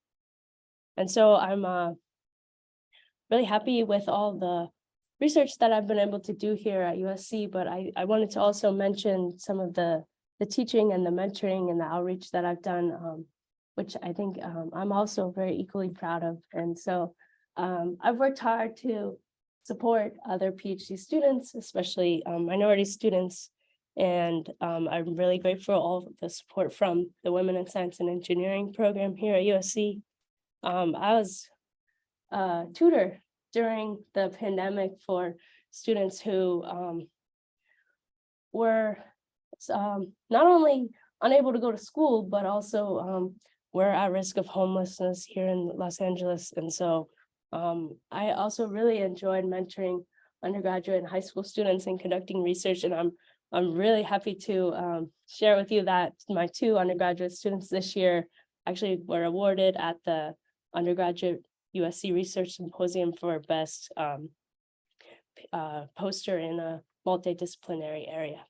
And so I'm really happy with all the research that I've been able to do here at USC, but I wanted to also mention some of the teaching and the mentoring and the outreach that I've done, which I think I'm also very equally proud of. And so I've worked hard to support other PhD students, especially minority students. And I'm really grateful for all the support from the Women in Science and Engineering program here at USC. I was a tutor during the pandemic for students who were not only unable to go to school, but also were at risk of homelessness here in Los Angeles. And so I also really enjoyed mentoring undergraduate and high school students and conducting research. And I'm really happy to share with you that my 2 undergraduate students this year actually were awarded at the undergraduate USC Research Symposium for best poster in a multidisciplinary area.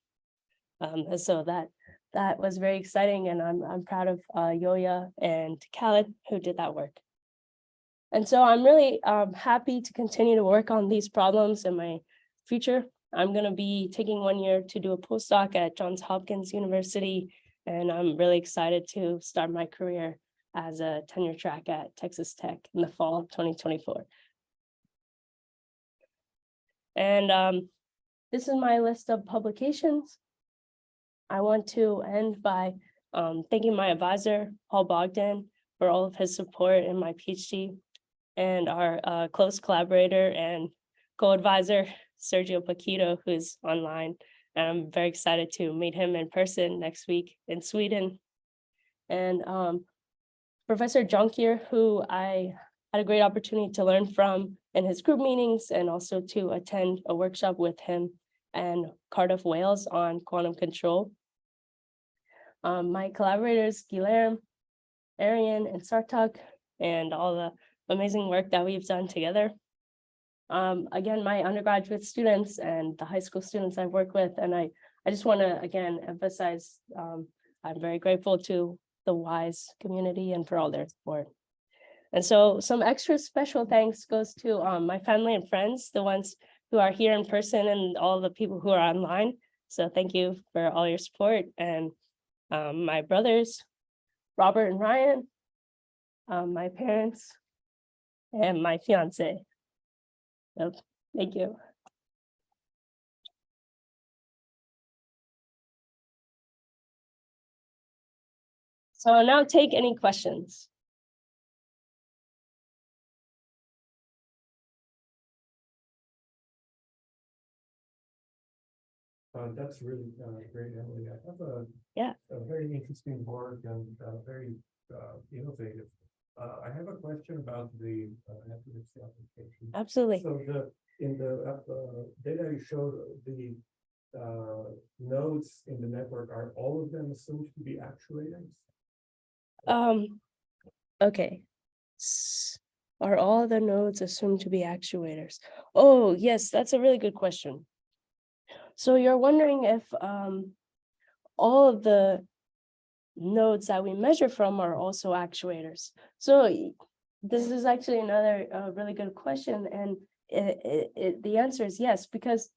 And so that was very exciting, and I'm proud of Yoya and Khaled who did that work. And so I'm really happy to continue to work on these problems in my future. I'm going to be taking 1 year to do a postdoc at Johns Hopkins University, and I'm really excited to start my career as a tenure track at Texas Tech in the fall of 2024. And this is my list of publications. I want to end by thanking my advisor, Paul Bogdan, for all of his support in my PhD, and our close collaborator and co-advisor, Sergio Paquito, who's online. And I'm very excited to meet him in person next week in Sweden. And Professor Jonkier, who I had a great opportunity to learn from in his group meetings, and also to attend a workshop with him and Cardiff, Wales on quantum control. My collaborators, Guilherme, Arian, and Sartak, and all the amazing work that we've done together. Again, my undergraduate students and the high school students I've worked with, and I just want to again emphasize I'm very grateful to the WISE community and for all their support. And so some extra special thanks goes to my family and friends, the ones who are here in person and all the people who are online. So thank you for all your support. And my brothers, Robert and Ryan, my parents, and my fiance. So, thank you. So I'll now take any questions. That's really great, Emily. I have a very interesting work and very innovative. I have a question about the epilepsy application. Absolutely. So in the data you showed, the nodes in the network, are all of them assumed to be actuators? Okay. Are all the nodes assumed to be actuators? Oh, yes, that's a really good question. So you're wondering if all of the nodes that we measure from are also actuators. So this is actually another really good question, and the answer is yes, because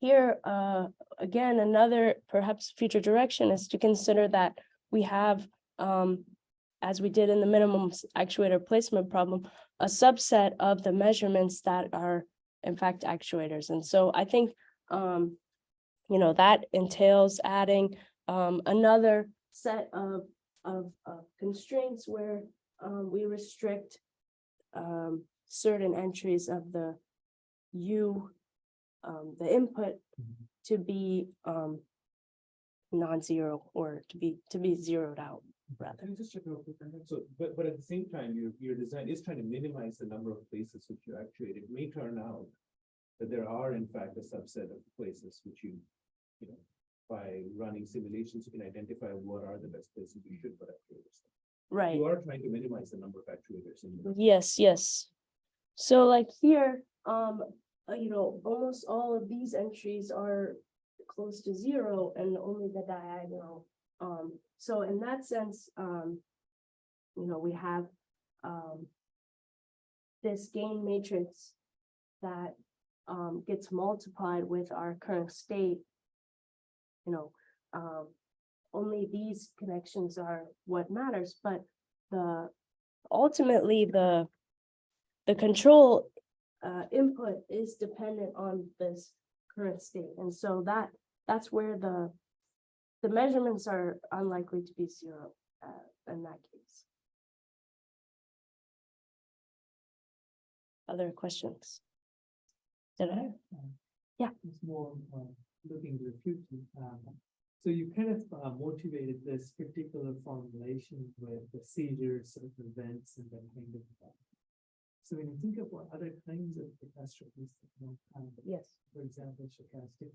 here again, another perhaps future direction is to consider that we have, as we did in the minimum actuator placement problem, a subset of the measurements that are in fact actuators. And so I think that entails adding another set of constraints where we restrict certain entries of the the input to be non-zero, or to be zeroed out rather. Can I just check real quick? So, but at the same time, your design is trying to minimize the number of places which you actuate. It may turn out that there are in fact a subset of places which you know, by running simulations, you can identify what are the best places you should put actuators. Right. You are trying to minimize the number of actuators in your. Yes. So like here, almost all of these entries are close to zero, and only the diagonal. So in that sense, we have this gain matrix that gets multiplied with our current state. Only these connections are what matters, but ultimately the control input is dependent on this current state, and so that's where the measurements are unlikely to be zero in that case. Other questions? Did I? Yeah. It's more looking to the future. So you kind of motivated this particular formulation with the seizures, sort of events, and that kind of. So when you think about other kinds of catastrophes, Yes. for example, stochastic.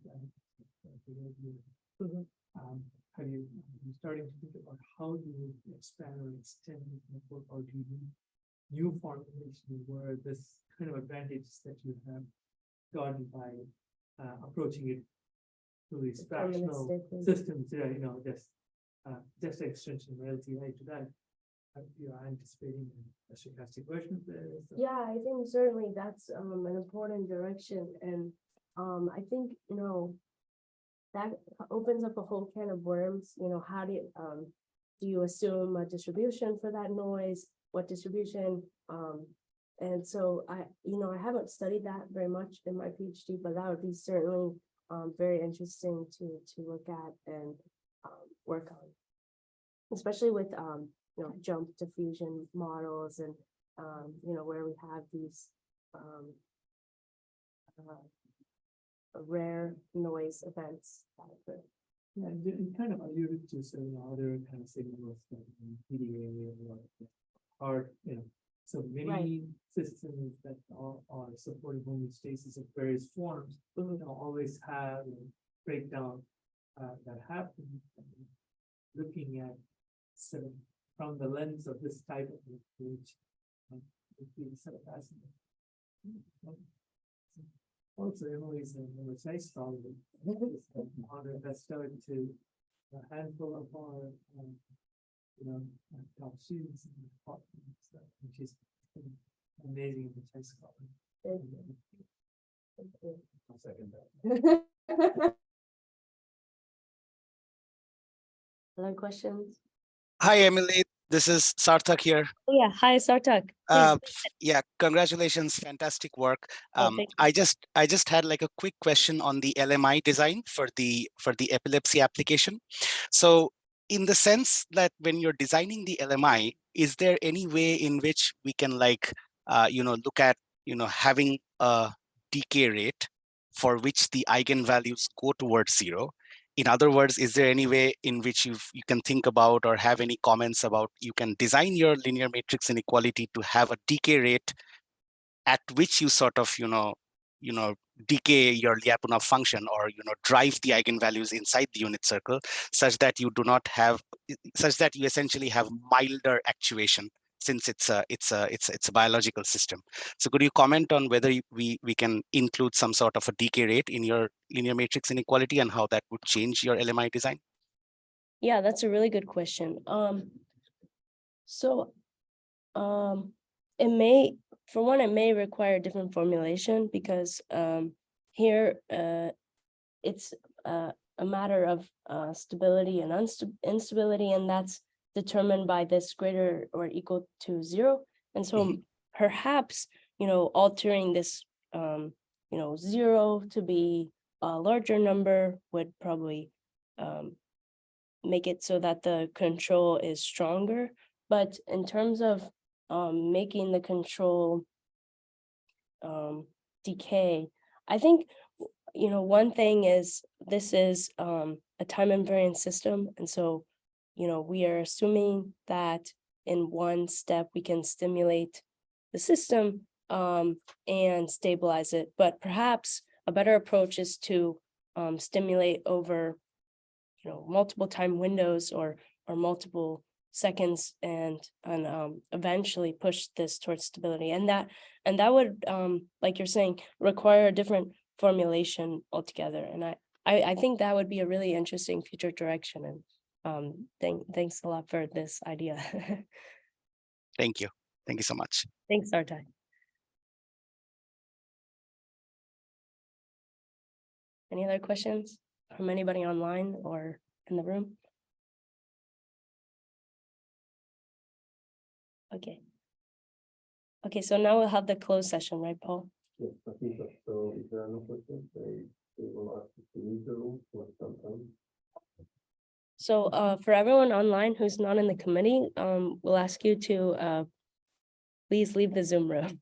Are you starting to think about how do you expand or extend the network, or do you need new formulations where this kind of advantages that you have gotten by approaching it through these fractional systems, just extension of LTI to that? You're anticipating a stochastic version of this? Yeah, I think certainly that's an important direction, and I think that opens up a whole can of worms. How do you assume a distribution for that noise? What distribution? And so I haven't studied that very much in my PhD, but that would be certainly very interesting to look at and work on, especially with jump diffusion models, and where we have these rare noise events that occur. Yeah, and you kind of alluded to some other kind of signals like PDA or hard, so many systems that are supporting homeostasis of various forms always have a breakdown that happens. Looking at sort of from the lens of this type of approach, would be sort of fascinating. Also, Emily's a nice scholar. Honored bestowed to a handful of our, top students in the department, which is amazing nice scholar. I'll second that. Other questions? Hi, Emily. This is Sarthak here. Oh, yeah. Hi, Sarthak. Yeah, congratulations, fantastic work. Thank you. I just had like a quick question on the LMI design for the epilepsy application. So in the sense that when you're designing the LMI, is there any way in which we can like, look at, having a decay rate for which the eigenvalues go towards 0? In other words, is there any way in which you can think about or have any comments about you can design your linear matrix inequality to have a decay rate at which you sort of, decay your Lyapunov function or, drive the eigenvalues inside the unit circle such that you do not have, such that you essentially have milder actuation since it's a biological system. So could you comment on whether we can include some sort of a decay rate in your linear matrix inequality and how that would change your LMI design? Yeah, that's a really good question. It may, for one, it may require a different formulation because here it's a matter of stability and instability, and that's determined by this greater or equal to 0. And so perhaps, altering this, 0 to be a larger number would probably make it so that the control is stronger. But in terms of making the control decay, I think, one thing is this is a time invariant system. And so, we are assuming that in one step we can stimulate the system and stabilize it. But perhaps a better approach is to stimulate over, multiple time windows or multiple seconds and eventually push this towards stability. And that would, like you're saying, require a different formulation altogether. And I think that would be a really interesting future direction. And thanks a lot for this idea. Thank you. Thank you so much. Thanks, Sartai. Any other questions from anybody online or in the room? Okay. Okay, so now we'll have the closed session, right, Paul? Yes, I think so. So if there are no questions, they will ask you to leave the room for some time. So for everyone online who's not in the committee, we'll ask you to please leave the Zoom room.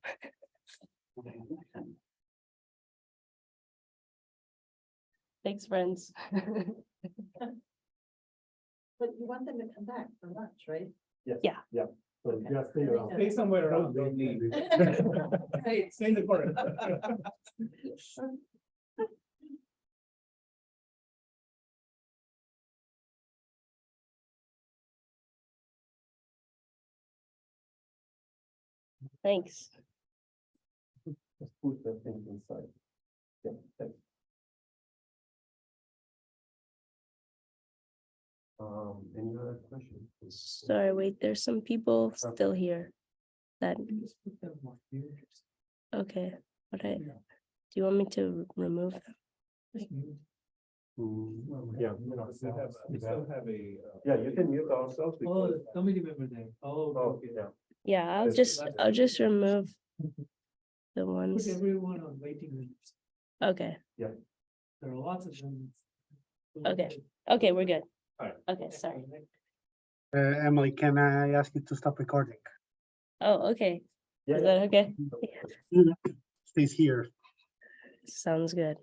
Thanks, friends. But you want them to come back for lunch, right? Yes. Yeah. Yeah. So just stay around. Stay somewhere around, don't leave. Right. Stay in the corner. Thanks. Just put the things inside. Yeah, thanks. Any other questions? Sorry, wait, there's some people still here that, Just put them on mute. okay, but do you want me to remove them? Just mute. Yeah. We still have a. Yeah, you can mute ourselves. Oh, because- the committee member there. Oh, Oh, okay. yeah. Yeah, Yes, I'll just remove the Put ones. everyone on waiting list. Okay, There are lots of them. okay, we're good. Alright. Okay, sorry. Emily, can I ask you to stop recording? Oh, okay. Yeah. Is that okay? Stays here. Sounds good.